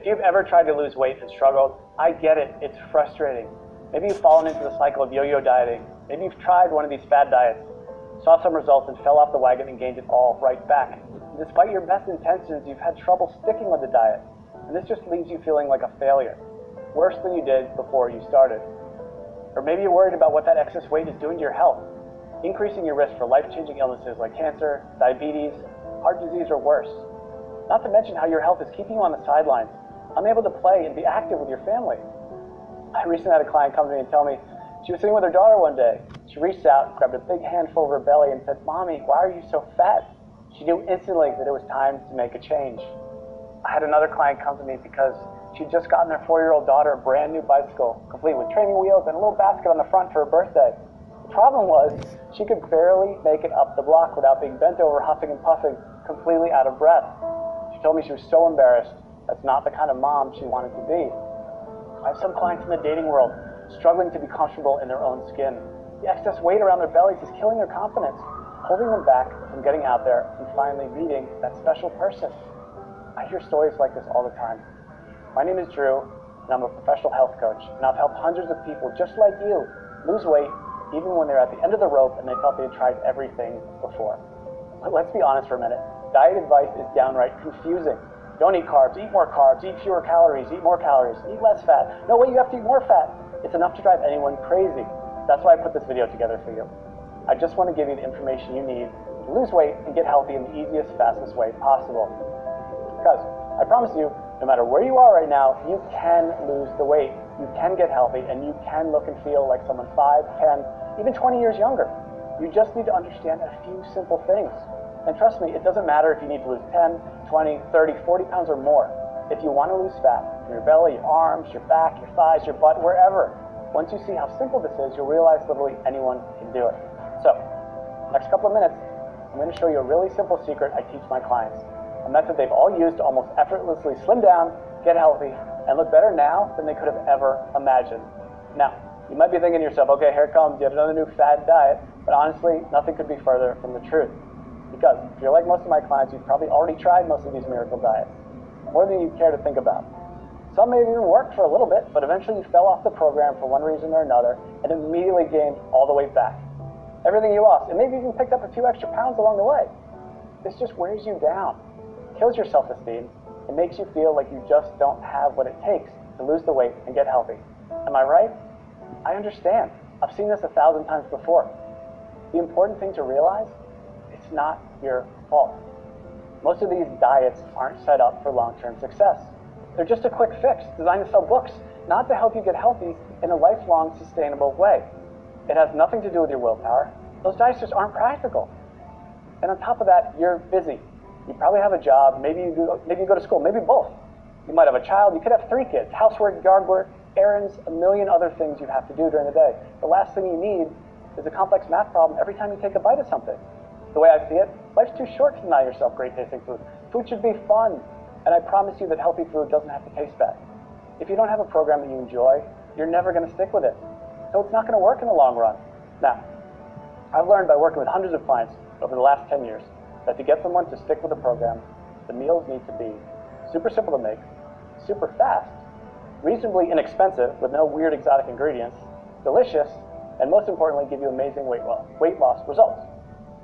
If you've ever tried to lose weight and struggled, I get it, it's frustrating. Maybe you've fallen into the cycle of yo-yo dieting. Maybe you've tried one of these fad diets, saw some results and fell off the wagon and gained it all right back. And despite your best intentions, you've had trouble sticking with the diet. And this just leaves you feeling like a failure, worse than you did before you started. Or maybe you're worried about what that excess weight is doing to your health, increasing your risk for life-changing illnesses like cancer, diabetes, heart disease, or worse. Not to mention how your health is keeping you on the sidelines, unable to play and be active with your family. I recently had a client come to me and tell me she was sitting with her daughter one day. She reached out, grabbed a big handful of her belly and said, "Mommy, why are you so fat?" She knew instantly that it was time to make a change. I had another client come to me because she'd just gotten her 4-year-old daughter a brand new bicycle, complete with training wheels and a little basket on the front for her birthday. The problem was she could barely make it up the block without being bent over, huffing and puffing, completely out of breath. She told me she was so embarrassed. That's not the kind of mom she wanted to be. I have some clients in the dating world struggling to be comfortable in their own skin. The excess weight around their bellies is killing their confidence, holding them back from getting out there and finally meeting that special person. I hear stories like this all the time. My name is Drew, and I'm a professional health coach, and I've helped hundreds of people just like you lose weight even when they're at the end of the rope and they thought they had tried everything before. But let's be honest for a minute. Diet advice is downright confusing. Don't eat carbs, eat more carbs, eat fewer calories, eat more calories, eat less fat. No way, you have to eat more fat. It's enough to drive anyone crazy. That's why I put this video together for you. I just want to give you the information you need to lose weight and get healthy in the easiest, fastest way possible. Because I promise you, no matter where you are right now, you can lose the weight, you can get healthy, and you can look and feel like someone 5, 10, even 20 years younger. You just need to understand a few simple things. And trust me, it doesn't matter if you need to lose 10, 20, 30, 40 pounds or more. If you want to lose fat from your belly, your arms, your back, your thighs, your butt, wherever, once you see how simple this is, you'll realize literally anyone can do it. So, next couple of minutes, I'm going to show you a really simple secret I teach my clients. A method they've all used to almost effortlessly slim down, get healthy, and look better now than they could have ever imagined. Now, you might be thinking to yourself, okay, here it comes, yet another new fad diet, but honestly, nothing could be further from the truth. Because if you're like most of my clients, you've probably already tried most of these miracle diets, more than you care to think about. Some may have even worked for a little bit, but eventually you fell off the program for one reason or another and immediately gained all the weight back. Everything you lost, and maybe even picked up a few extra pounds along the way. This just wears you down, kills your self-esteem, and makes you feel like you just don't have what it takes to lose the weight and get healthy. Am I right? I understand. I've seen this 1,000 times before. The important thing to realize, it's not your fault. Most of these diets aren't set up for long-term success. They're just a quick fix designed to sell books, not to help you get healthy in a lifelong, sustainable way. It has nothing to do with your willpower. Those diets just aren't practical. And on top of that, you're busy. You probably have a job, maybe you go to school, maybe both. You might have a child, you could have 3 kids, housework, yard work, errands, a million other things you have to do during the day. The last thing you need is a complex math problem every time you take a bite of something. The way I see it, life's too short to deny yourself great tasting food. Food should be fun, and I promise you that healthy food doesn't have to taste bad. If you don't have a program that you enjoy, you're never going to stick with it. So it's not going to work in the long run. Now, I've learned by working with hundreds of clients over the last 10 years that to get someone to stick with a program, the meals need to be super simple to make, super fast, reasonably inexpensive with no weird exotic ingredients, delicious, and most importantly, give you amazing weight loss results.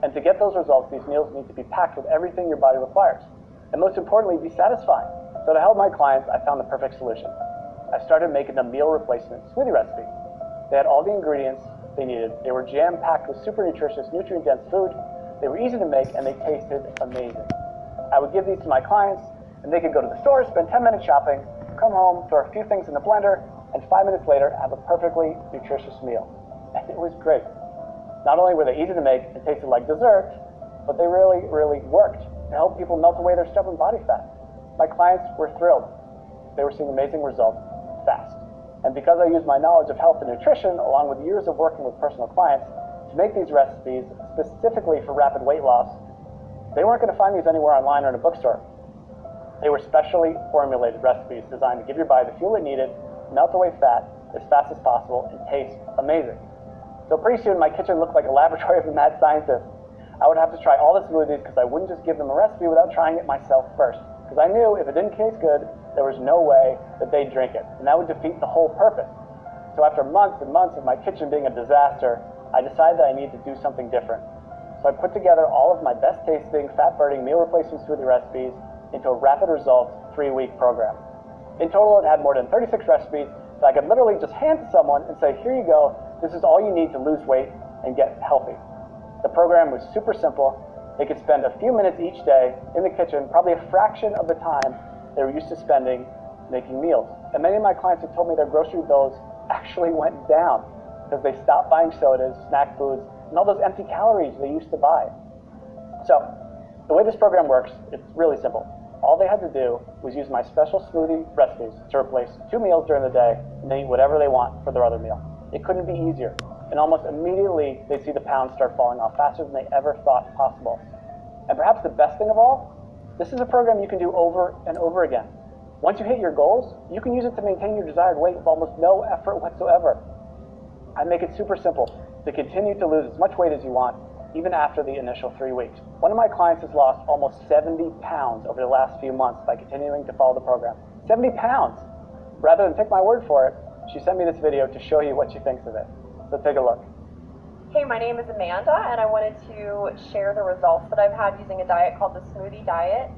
And to get those results, these meals need to be packed with everything your body requires. And most importantly, be satisfying. So to help my clients, I found the perfect solution. I started making the meal replacement smoothie recipe. They had all the ingredients they needed. They were jam-packed with super nutritious, nutrient-dense food. They were easy to make, and they tasted amazing. I would give these to my clients, and they could go to the store, spend 10 minutes shopping, come home, throw a few things in the blender, and 5 minutes later, have a perfectly nutritious meal. And it was great. Not only were they easy to make and tasted like dessert, but they really, really worked to help people melt away their stubborn body fat. My clients were thrilled. They were seeing amazing results fast. And because I used my knowledge of health and nutrition, along with years of working with personal clients, to make these recipes specifically for rapid weight loss, they weren't going to find these anywhere online or in a bookstore. They were specially formulated recipes designed to give your body the fuel it needed, melt away fat as fast as possible, and taste amazing. So pretty soon, my kitchen looked like a laboratory of a mad scientist. I would have to try all the smoothies because I wouldn't just give them a recipe without trying it myself first. because I knew if it didn't taste good, there was no way that they'd drink it, and that would defeat the whole purpose. So after months and months of my kitchen being a disaster, I decided that I needed to do something different. So I put together all of my best tasting, fat-burning, meal replacement smoothie recipes into a rapid results 3-week program. In total, it had more than 36 recipes that I could literally just hand to someone and say, here you go, this is all you need to lose weight and get healthy. The program was super simple. They could spend a few minutes each day in the kitchen, probably a fraction of the time they were used to spending making meals. And many of my clients have told me their grocery bills actually went down because they stopped buying sodas, snack foods, and all those empty calories they used to buy. So the way this program works, it's really simple. All they had to do was use my special smoothie recipes to replace 2 meals during the day, and they eat whatever they want for their other meal. It couldn't be easier. And almost immediately, they'd see the pounds start falling off faster than they ever thought possible. And perhaps the best thing of all, this is a program you can do over and over again. Once you hit your goals, you can use it to maintain your desired weight with almost no effort whatsoever. I make it super simple to continue to lose as much weight as you want, even after the initial 3 weeks. One of my clients has lost almost 70 pounds over the last few months by continuing to follow the program. 70 pounds! Rather than take my word for it, she sent me this video to show you what she thinks of it. So take a look. Hey, my name is Amanda, and I wanted to share the results that I've had using a diet called the Smoothie Diet.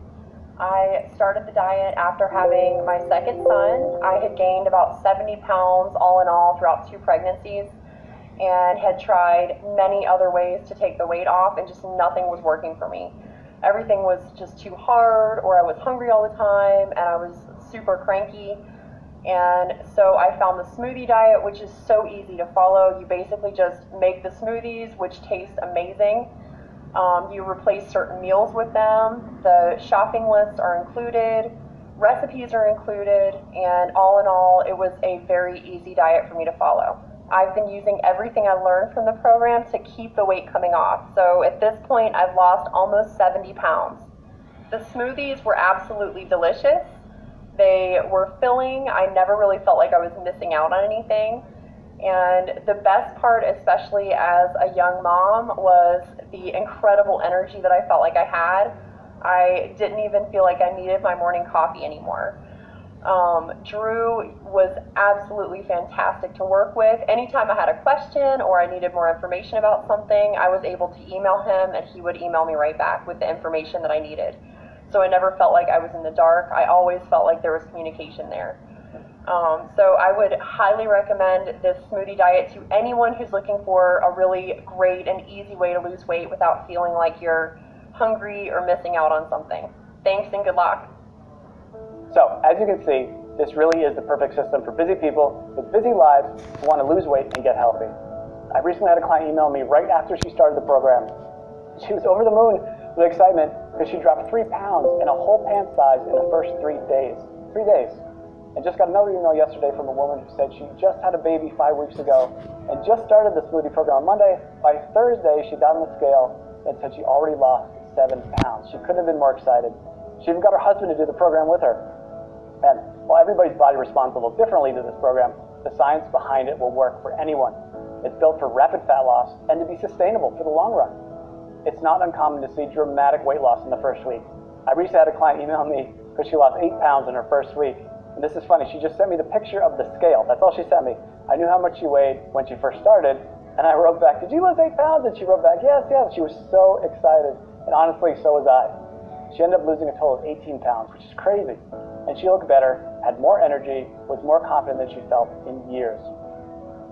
I started the diet after having my second son. I had gained about 70 pounds all in all throughout 2 pregnancies and had tried many other ways to take the weight off, and just nothing was working for me. Everything was just too hard, or I was hungry all the time, and I was super cranky. And so I found the Smoothie Diet, which is so easy to follow. You basically just make the smoothies, which taste amazing. You replace certain meals with them. The shopping lists are included, recipes are included, and all in all, it was a very easy diet for me to follow. I've been using everything I learned from the program to keep the weight coming off. So at this point, I've lost almost 70 pounds. The smoothies were absolutely delicious. They were filling. I never really felt like I was missing out on anything. And the best part, especially as a young mom, was the incredible energy that I felt like I had. I didn't even feel like I needed my morning coffee anymore. Drew was absolutely fantastic to work with. Anytime I had a question or I needed more information about something, I was able to email him, and he would email me right back with the information that I needed. So I never felt like I was in the dark. I always felt like there was communication there. So I would highly recommend this Smoothie Diet to anyone who's looking for a really great and easy way to lose weight without feeling like you're hungry or missing out on something. Thanks and good luck. So, as you can see, this really is the perfect system for busy people with busy lives who want to lose weight and get healthy. I recently had a client email me right after she started the program. She was over the moon with excitement because she dropped 3 pounds and a whole pant size in the first 3 days. 3 days. And just got another email yesterday from a woman who said she just had a baby 5 weeks ago and just started the smoothie program on Monday. By Thursday, she got on the scale and said she already lost 7 pounds. She couldn't have been more excited. She even got her husband to do the program with her. And while everybody's body responds a little differently to this program, the science behind it will work for anyone. It's built for rapid fat loss and to be sustainable for the long run. It's not uncommon to see dramatic weight loss in the first week. I recently had a client email me because she lost 8 pounds in her first week. And this is funny, she just sent me the picture of the scale. That's all she sent me. I knew how much she weighed when she first started, and I wrote back, did you lose 8 pounds? And she wrote back, yes, yes. She was so excited, and honestly, so was I. She ended up losing a total of 18 pounds, which is crazy. And she looked better, had more energy, was more confident than she felt in years.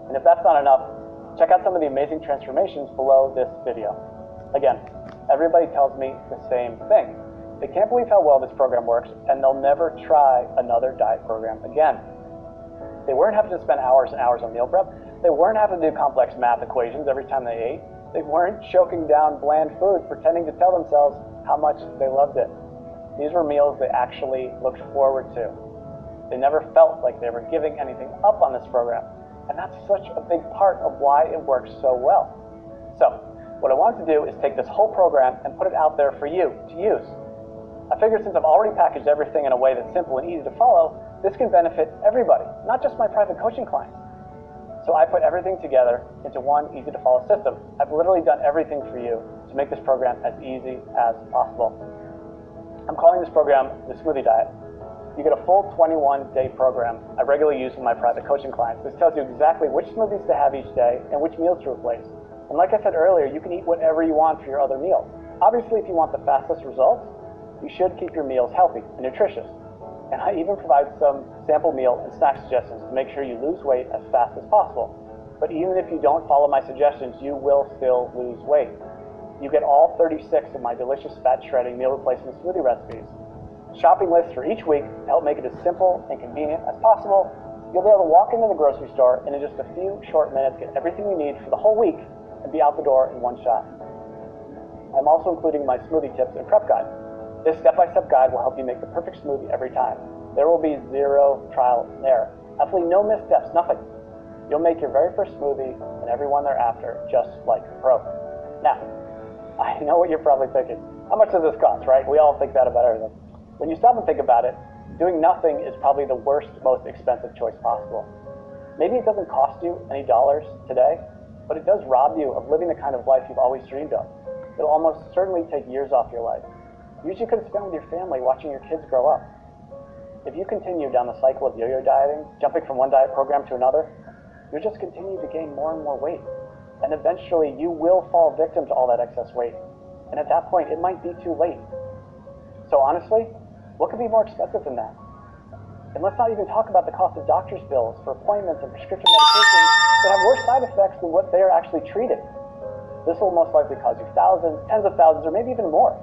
And if that's not enough, check out some of the amazing transformations below this video. Again, everybody tells me the same thing. They can't believe how well this program works, and they'll never try another diet program again. They weren't having to spend hours and hours on meal prep. They weren't having to do complex math equations every time they ate. They weren't choking down bland food, pretending to tell themselves how much they loved it. These were meals they actually looked forward to. They never felt like they were giving anything up on this program. And that's such a big part of why it works so well. So, what I wanted to do is take this whole program and put it out there for you to use. I figured since I've already packaged everything in a way that's simple and easy to follow, this can benefit everybody, not just my private coaching clients. So I put everything together into one easy to follow system. I've literally done everything for you to make this program as easy as possible. I'm calling this program the Smoothie Diet. You get a full 21-day program I regularly use with my private coaching clients. This tells you exactly which smoothies to have each day and which meals to replace. And like I said earlier, you can eat whatever you want for your other meals. Obviously, if you want the fastest results, you should keep your meals healthy and nutritious. And I even provide some sample meal and snack suggestions to make sure you lose weight as fast as possible. But even if you don't follow my suggestions, you will still lose weight. You get all 36 of my delicious fat shredding meal replacement smoothie recipes. Shopping lists for each week to help make it as simple and convenient as possible. You'll be able to walk into the grocery store and in just a few short minutes get everything you need for the whole week and be out the door in one shot. I'm also including my smoothie tips and prep guide. This step-by-step guide will help you make the perfect smoothie every time. There will be zero trial and error. Absolutely no missteps, nothing. You'll make your very first smoothie and every one thereafter just like a pro. Now, I know what you're probably thinking. How much does this cost, right? We all think that about everything. When you stop and think about it, doing nothing is probably the worst, most expensive choice possible. Maybe it doesn't cost you any dollars today, but it does rob you of living the kind of life you've always dreamed of. It'll almost certainly take years off your life. Years you could have spent with your family watching your kids grow up. If you continue down the cycle of yo-yo dieting, jumping from one diet program to another, you'll just continue to gain more and more weight. And eventually you will fall victim to all that excess weight. And at that point, it might be too late. So honestly, what could be more expensive than that? And let's not even talk about the cost of doctor's bills for appointments and prescription medications that have worse side effects than what they are actually treated. This will most likely cost you thousands, tens of thousands, or maybe even more.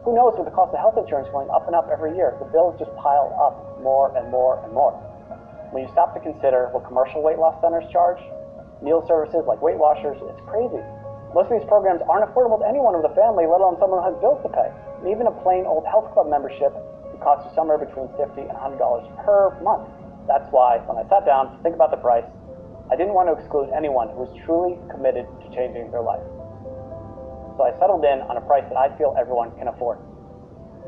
Who knows, with the cost of health insurance going up and up every year, the bills just pile up more and more and more. When you stop to consider what commercial weight loss centers charge, meal services like Weight Watchers, it's crazy. Most of these programs aren't affordable to anyone in the family, let alone someone who has bills to pay. And even a plain old health club membership costs you somewhere between $50 and $100 per month. That's why, when I sat down to think about the price, I didn't want to exclude anyone who was truly committed to changing their life. So I settled in on a price that I feel everyone can afford.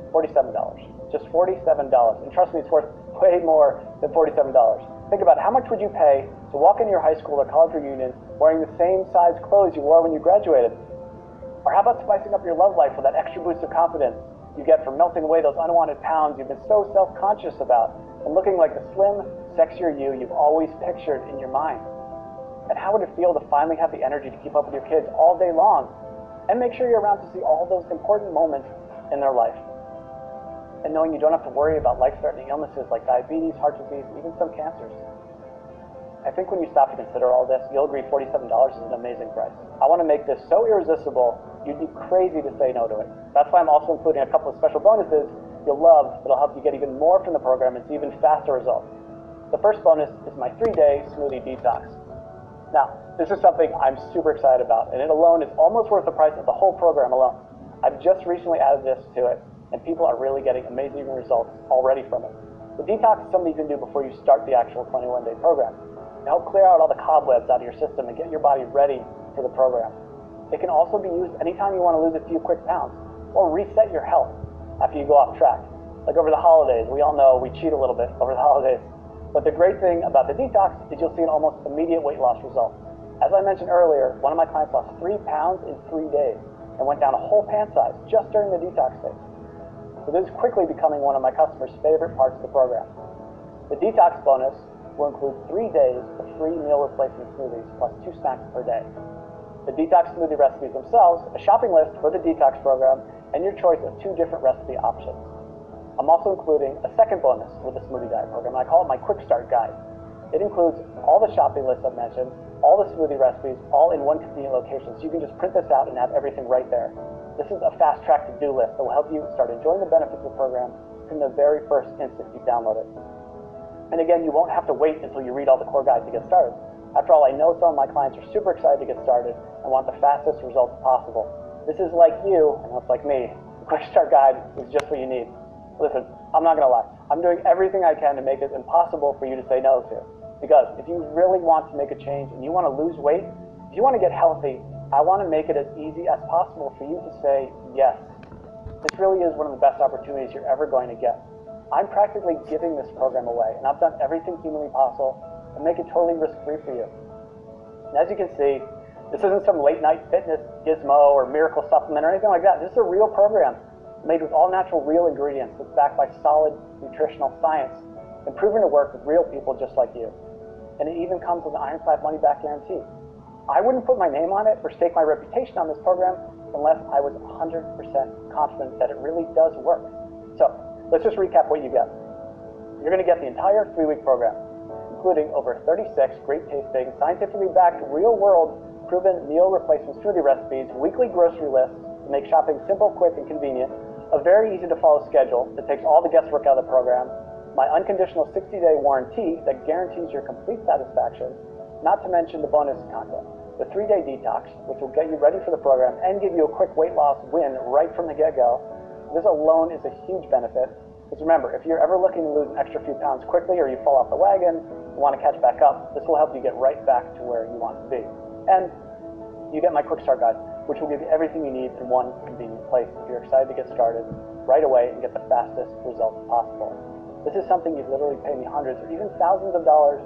$47. Just $47. And trust me, it's worth way more than $47. Think about it. How much would you pay to walk into your high school or college reunion wearing the same size clothes you wore when you graduated? Or how about spicing up your love life with that extra boost of confidence you get from melting away those unwanted pounds you've been so self-conscious about and looking like the slim, sexier you you've always pictured in your mind? And how would it feel to finally have the energy to keep up with your kids all day long and make sure you're around to see all those important moments in their life? And knowing you don't have to worry about life-threatening illnesses like diabetes, heart disease, and even some cancers. I think when you stop to consider all this, you'll agree $47 is an amazing price. I want to make this so irresistible, you'd be crazy to say no to it. That's why I'm also including a couple of special bonuses you'll love that'll help you get even more from the program and see even faster results. The first bonus is my 3-day smoothie detox. Now, this is something I'm super excited about, and it alone is almost worth the price of the whole program alone. I've just recently added this to it, and people are really getting amazing results already from it. The detox is something you can do before you start the actual 21-day program to help clear out all the cobwebs out of your system and get your body ready for the program. It can also be used anytime you want to lose a few quick pounds or reset your health after you go off track. Like over the holidays, we all know we cheat a little bit over the holidays. But the great thing about the detox is you'll see an almost immediate weight loss result. As I mentioned earlier, one of my clients lost 3 pounds in 3 days and went down a whole pant size just during the detox phase. So this is quickly becoming one of my customers' favorite parts of the program. The detox bonus will include 3 days of free meal replacement smoothies plus 2 snacks per day. The detox smoothie recipes themselves, a shopping list for the detox program, and your choice of 2 different recipe options. I'm also including a second bonus with the Smoothie Diet program, and I call it my Quick Start Guide. It includes all the shopping lists I've mentioned, all the smoothie recipes, all in one convenient location, so you can just print this out and have everything right there. This is a fast-track to-do list that will help you start enjoying the benefits of the program from the very first instant you download it. And again, you won't have to wait until you read all the core guides to get started. After all, I know some of my clients are super excited to get started and want the fastest results possible. This is like you, and it's like me. The Quick Start Guide is just what you need. Listen, I'm not going to lie. I'm doing everything I can to make it impossible for you to say no to. Because if you really want to make a change and you want to lose weight, if you want to get healthy, I want to make it as easy as possible for you to say yes. This really is one of the best opportunities you're ever going to get. I'm practically giving this program away, and I've done everything humanly possible to make it totally risk-free for you. And as you can see, this isn't some late-night fitness gizmo or miracle supplement or anything like that. This is a real program made with all natural real ingredients that's backed by solid nutritional science and proven to work with real people just like you. And it even comes with an ironclad money-back guarantee. I wouldn't put my name on it or stake my reputation on this program unless I was 100% confident that it really does work. So let's just recap what you get. You're going to get the entire 3-week program, including over 36 great-tasting, scientifically backed, real-world, proven meal replacement smoothie recipes, weekly grocery lists to make shopping simple, quick, and convenient, a very easy-to-follow schedule that takes all the guesswork out of the program, my unconditional 60-day warranty that guarantees your complete satisfaction, not to mention the bonus content, the 3-day detox, which will get you ready for the program and give you a quick weight loss win right from the get-go. This alone is a huge benefit. Because remember, if you're ever looking to lose an extra few pounds quickly or you fall off the wagon and want to catch back up, this will help you get right back to where you want to be. And you get my quick start guide, which will give you everything you need in one convenient place if you're excited to get started right away and get the fastest results possible. This is something you'd literally pay me hundreds or even thousands of dollars